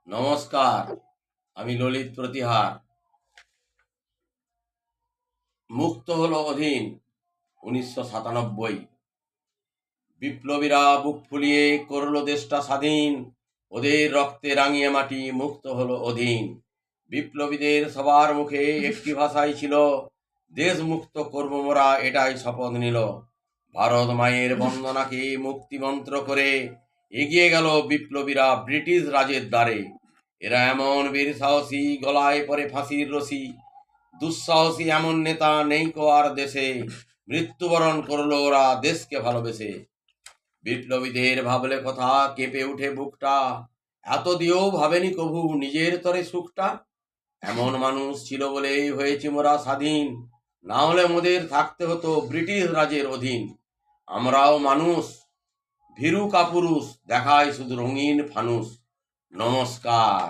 নমস্কার, আমি ললিত প্রতিহার। মুক্ত হলো অধীন 1997। বিপ্লবীরা বুক ফুলিয়ে করলো দেশটা স্বাধীন, ওদের রক্তে রাঙিয়ে মাটি মুক্ত হলো অধীন। বিপ্লবীদের সবার মুখে একটি ভাষাই ছিল, দেশ মুক্ত করব মোরা, এটাই শপথ নিল। ভারত মায়ের বন্দনাকে মুক্তিমন্ত্র করে এগিয়ে গেল বিপ্লবীরা ব্রিটিশ রাজের দ্বারে। এরা এমন বীর সাহসী, গলায় পরে ফাঁসির রশি, দুঃসাহসী এমন নেতা নেই কো আর দেশে, মৃত্যুবরণ করলো ওরা দেশকে ভালোবেসে। বিপ্লবীদের ভাবলে কথা কেঁপে উঠে বুকটা, এত দিয়েও ভাবেনি কভু নিজের তরে সুখটা। এমন মানুষ ছিল বলেই হয়েছি মোরা স্বাধীন, না হলে মোদের থাকতে হতো ব্রিটিশ রাজের অধীন। আমরাও মানুষ, ভীরু কাপুরুষ, দেখায় শুধু রঙিন ফানুস। নমস্কার।